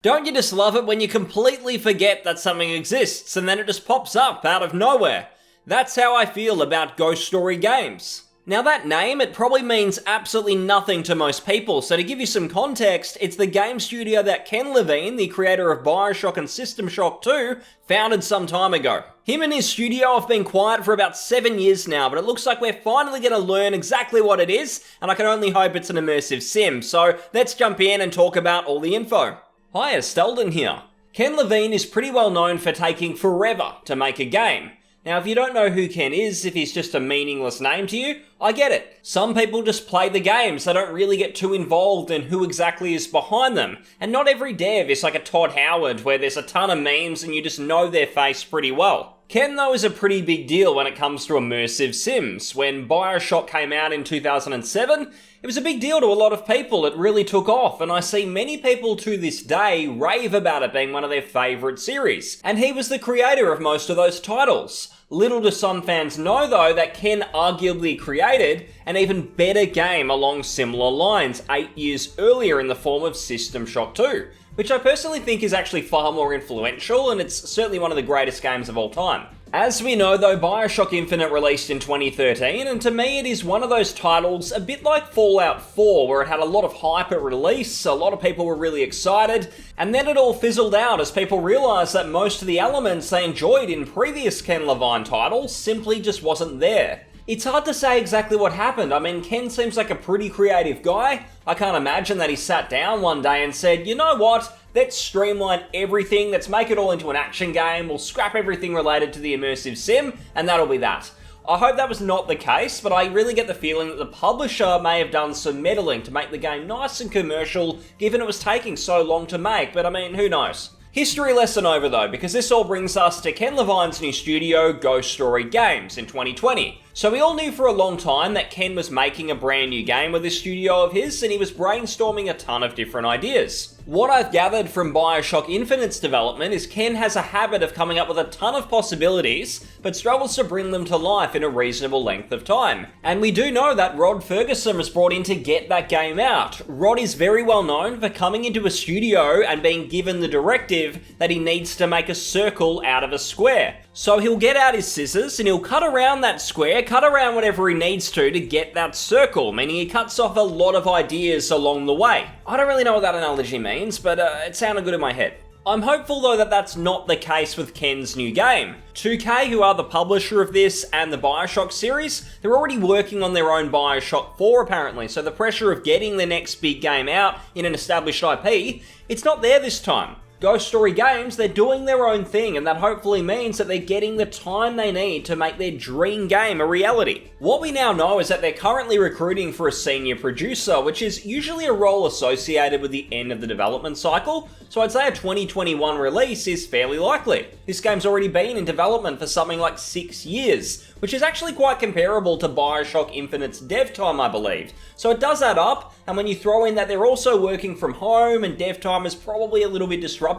Don't you just love it when you completely forget that something exists and then it just pops up out of nowhere? That's how I feel about Ghost Story games. Now that name, it probably means absolutely nothing to most people, so to give you some context, it's the game studio that Ken Levine, the creator of Bioshock and System Shock 2, founded some time ago. Him and his studio have been quiet for about 7 years now, but it looks like we're finally going to learn exactly what it is, and I can only hope it's an immersive sim, so let's jump in and talk about all the info. Hi, Stelden here. Ken Levine is pretty well known for taking forever to make a game. Now, if you don't know who Ken is, if he's just a meaningless name to you, I get it. Some people just play the games, they don't really get too involved in who exactly is behind them. And not every dev is like a Todd Howard, where there's a ton of memes and you just know their face pretty well. Ken, though, is a pretty big deal when it comes to immersive sims. When Bioshock came out in 2007, it was a big deal to a lot of people. It really took off, and I see many people to this day rave about it being one of their favourite series. And he was the creator of most of those titles. Little do some fans know, though, that Ken arguably created an even better game along similar lines 8 years earlier in the form of System Shock 2. Which I personally think is actually far more influential, and it's certainly one of the greatest games of all time. As we know though, Bioshock Infinite released in 2013, and to me it is one of those titles a bit like Fallout 4, where it had a lot of hype at release, a lot of people were really excited, and then it all fizzled out as people realised that most of the elements they enjoyed in previous Ken Levine titles simply just wasn't there. It's hard to say exactly what happened. I mean, Ken seems like a pretty creative guy. I can't imagine that he sat down one day and said, you know what, let's streamline everything, let's make it all into an action game, we'll scrap everything related to the immersive sim, and that'll be that. I hope that was not the case, but I really get the feeling that the publisher may have done some meddling to make the game nice and commercial, given it was taking so long to make, but I mean, who knows? History lesson over though, because this all brings us to Ken Levine's new studio, Ghost Story Games, in 2020. So we all knew for a long time that Ken was making a brand new game with this studio of his, and he was brainstorming a ton of different ideas. What I've gathered from Bioshock Infinite's development is Ken has a habit of coming up with a ton of possibilities, but struggles to bring them to life in a reasonable length of time. And we do know that Rod Ferguson was brought in to get that game out. Rod is very well known for coming into a studio and being given the directive that he needs to make a circle out of a square. So he'll get out his scissors and he'll cut around that square, cut around whatever he needs to get that circle, meaning he cuts off a lot of ideas along the way. I don't really know what that analogy means, but it sounded good in my head. I'm hopeful though that that's not the case with Ken's new game. 2K, who are the publisher of this and the Bioshock series, they're already working on their own Bioshock 4 apparently, so the pressure of getting the next big game out in an established IP, it's not there this time. Ghost Story Games, they're doing their own thing, and that hopefully means that they're getting the time they need to make their dream game a reality. What we now know is that they're currently recruiting for a senior producer, which is usually a role associated with the end of the development cycle, so I'd say a 2021 release is fairly likely. This game's already been in development for something like 6 years, which is actually quite comparable to Bioshock Infinite's dev time, I believe. So it does add up, and when you throw in that they're also working from home and dev time is probably a little bit disrupted,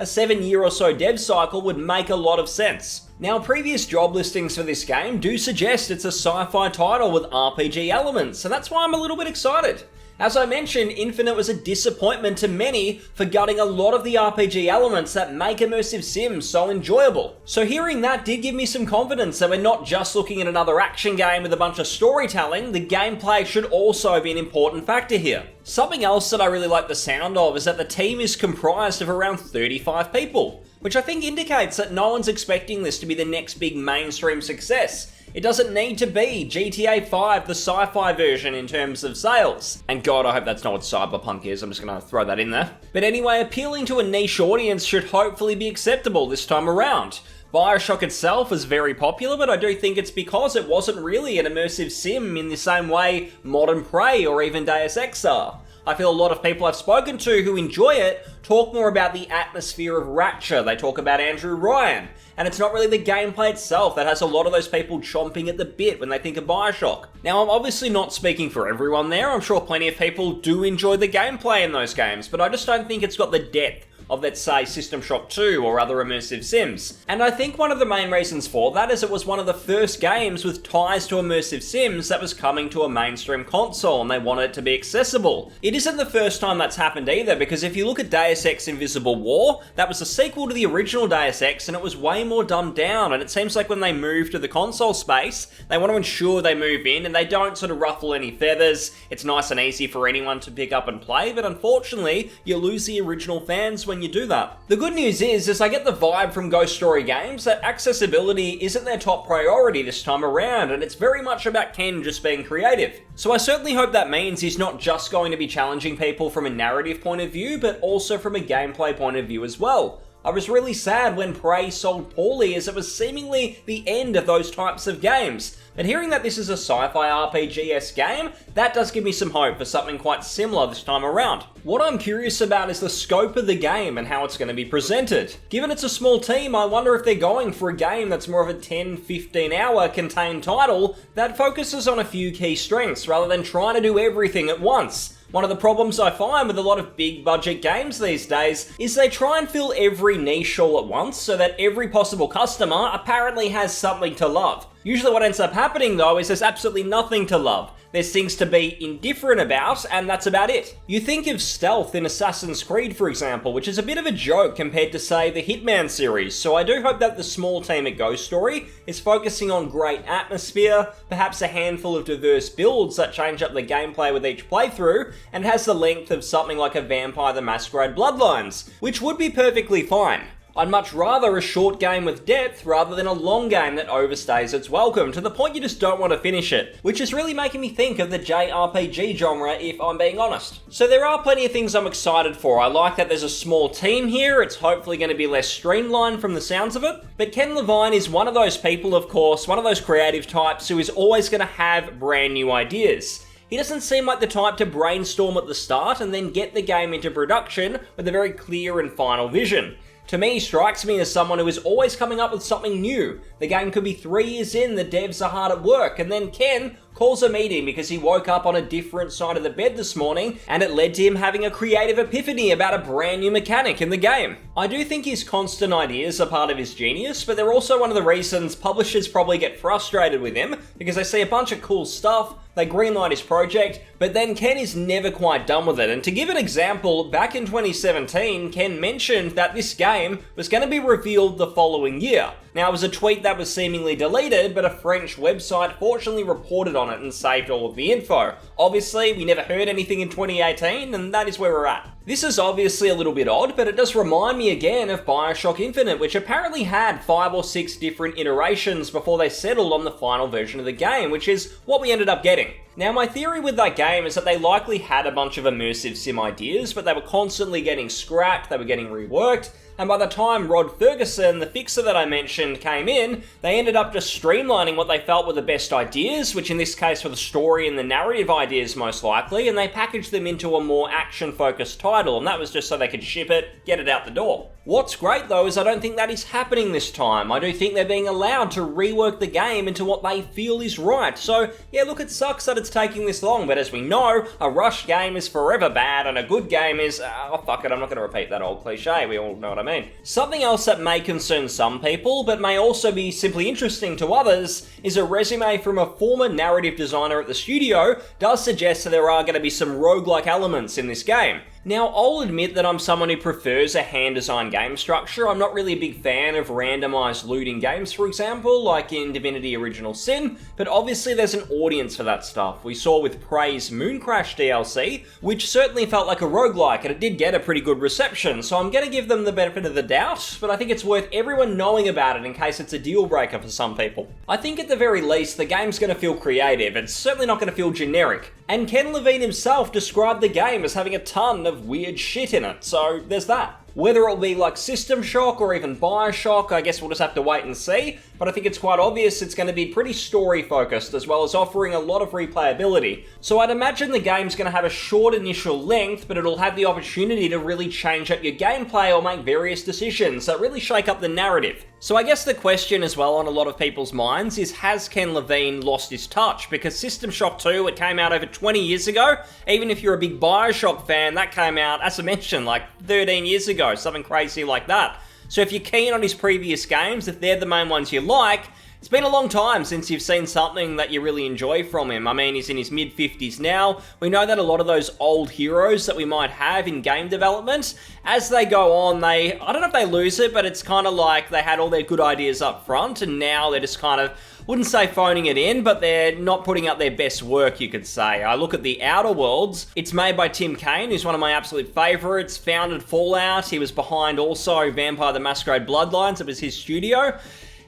a 7-year or so dev cycle would make a lot of sense. Now, previous job listings for this game do suggest it's a sci-fi title with RPG elements, and that's why I'm a little bit excited. As I mentioned, Infinite was a disappointment to many for gutting a lot of the RPG elements that make immersive sims so enjoyable. So hearing that did give me some confidence that we're not just looking at another action game with a bunch of storytelling, the gameplay should also be an important factor here. Something else that I really like the sound of is that the team is comprised of around 35 people, which I think indicates that no one's expecting this to be the next big mainstream success. It doesn't need to be GTA 5, the sci-fi version in terms of sales. And God, I hope that's not what Cyberpunk is, I'm just gonna throw that in there. But anyway, appealing to a niche audience should hopefully be acceptable this time around. Bioshock itself is very popular, but I do think it's because it wasn't really an immersive sim in the same way Modern Prey or even Deus Ex are. I feel a lot of people I've spoken to who enjoy it talk more about the atmosphere of Rapture, they talk about Andrew Ryan, and it's not really the gameplay itself that has a lot of those people chomping at the bit when they think of Bioshock. Now, I'm obviously not speaking for everyone there, I'm sure plenty of people do enjoy the gameplay in those games, but I just don't think it's got the depth of, let's say, System Shock 2 or other immersive sims. And I think one of the main reasons for that is it was one of the first games with ties to immersive sims that was coming to a mainstream console, and they wanted it to be accessible. It isn't the first time that's happened either, because if you look at Deus Ex Invisible War, that was a sequel to the original Deus Ex, and it was way more dumbed down, and it seems like when they move to the console space, they want to ensure they move in and they don't sort of ruffle any feathers. It's nice and easy for anyone to pick up and play, but unfortunately, you lose the original fans when you do that. The good news is I get the vibe from Ghost Story Games that accessibility isn't their top priority this time around, and it's very much about Ken just being creative. So I certainly hope that means he's not just going to be challenging people from a narrative point of view, but also from a gameplay point of view as well. I was really sad when Prey sold poorly, as it was seemingly the end of those types of games. But hearing that this is a sci-fi RPG-esque game, that does give me some hope for something quite similar this time around. What I'm curious about is the scope of the game and how it's going to be presented. Given it's a small team, I wonder if they're going for a game that's more of a 10-15 hour contained title that focuses on a few key strengths rather than trying to do everything at once. One of the problems I find with a lot of big budget games these days is they try and fill every niche all at once so that every possible customer apparently has something to love. Usually what ends up happening though is there's absolutely nothing to love. There's things to be indifferent about, and that's about it. You think of stealth in Assassin's Creed, for example, which is a bit of a joke compared to, say, the Hitman series, so I do hope that the small team at Ghost Story is focusing on great atmosphere, perhaps a handful of diverse builds that change up the gameplay with each playthrough, and has the length of something like a Vampire the Masquerade Bloodlines, which would be perfectly fine. I'd much rather a short game with depth rather than a long game that overstays its welcome to the point you just don't want to finish it, which is really making me think of the JRPG genre if I'm being honest. So there are plenty of things I'm excited for. I like that there's a small team here, it's hopefully going to be less streamlined from the sounds of it, but Ken Levine is one of those people, of course, one of those creative types who is always going to have brand new ideas. He doesn't seem like the type to brainstorm at the start and then get the game into production with a very clear and final vision. To me, he strikes me as someone who is always coming up with something new. The game could be 3 years in, the devs are hard at work, and then Ken calls a meeting because he woke up on a different side of the bed this morning and it led to him having a creative epiphany about a brand new mechanic in the game. I do think his constant ideas are part of his genius, but they're also one of the reasons publishers probably get frustrated with him because they see a bunch of cool stuff, they greenlight his project, but then Ken is never quite done with it. And to give an example, back in 2017, Ken mentioned that this game was going to be revealed the following year. Now, it was a tweet that was seemingly deleted, but a French website fortunately reported on it and saved all of the info. Obviously, we never heard anything in 2018, and that is where we're at. This is obviously a little bit odd, but it does remind me again of Bioshock Infinite, which apparently had 5 or 6 different iterations before they settled on the final version of the game, which is what we ended up getting. Now, my theory with that game is that they likely had a bunch of immersive sim ideas, but they were constantly getting scrapped, they were getting reworked, and by the time Rod Ferguson, the fixer that I mentioned, came in, they ended up just streamlining what they felt were the best ideas, which in this case were the story and the narrative ideas most likely, and they packaged them into a more action-focused title, and that was just so they could ship it, get it out the door. What's great though is I don't think that is happening this time. I do think they're being allowed to rework the game into what they feel is right. So yeah, look, it sucks that it's taking this long, but as we know, a rushed game is forever bad and a good game is, oh fuck it, I'm not going to repeat that old cliche, we all know what I mean. Something else that may concern some people, but may also be simply interesting to others, is a resume from a former narrative designer at the studio does suggest that there are going to be some roguelike elements in this game. Now, I'll admit that I'm someone who prefers a hand-designed game structure. I'm not really a big fan of randomized looting games, for example, like in Divinity Original Sin, but obviously there's an audience for that stuff. We saw with Prey's Mooncrash DLC, which certainly felt like a roguelike, and it did get a pretty good reception, so I'm going to give them the benefit of the doubt, but I think it's worth everyone knowing about it in case it's a deal breaker for some people. I think at the very least, the game's going to feel creative. It's certainly not going to feel generic. And Ken Levine himself described the game as having a ton of weird shit in it, so there's that. Whether it'll be like System Shock or even Bioshock, I guess we'll just have to wait and see, but I think it's quite obvious it's going to be pretty story focused as well as offering a lot of replayability. So I'd imagine the game's going to have a short initial length, but it'll have the opportunity to really change up your gameplay or make various decisions that really shake up the narrative. So I guess the question as well on a lot of people's minds is, has Ken Levine lost his touch? Because System Shock 2, it came out over 20 years ago. Even if you're a big Bioshock fan, that came out, as I mentioned, like 13 years ago. studio, something crazy like that. So if you're keen on his previous games, if they're the main ones you like, it's been a long time since you've seen something that you really enjoy from him. I mean, he's in his mid-50s now. We know that a lot of those old heroes that we might have in game development, as they go on, I don't know if they lose it, but it's kind of like they had all their good ideas up front, and now they're just kind of, wouldn't say phoning it in, but they're not putting out their best work, you could say. I look at The Outer Worlds. It's made by Tim Cain, who's one of my absolute favorites, founded Fallout. He was behind also Vampire the Masquerade Bloodlines. It was his studio.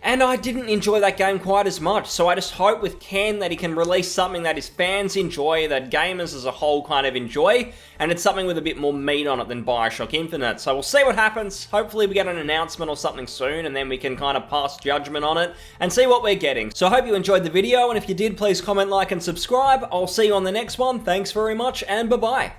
And I didn't enjoy that game quite as much, so I just hope with Ken that he can release something that his fans enjoy, that gamers as a whole kind of enjoy, and it's something with a bit more meat on it than Bioshock Infinite. So we'll see what happens. Hopefully we get an announcement or something soon, and then we can kind of pass judgment on it and see what we're getting. So I hope you enjoyed the video, and if you did, please comment, like, and subscribe. I'll see you on the next one. Thanks very much, and bye-bye.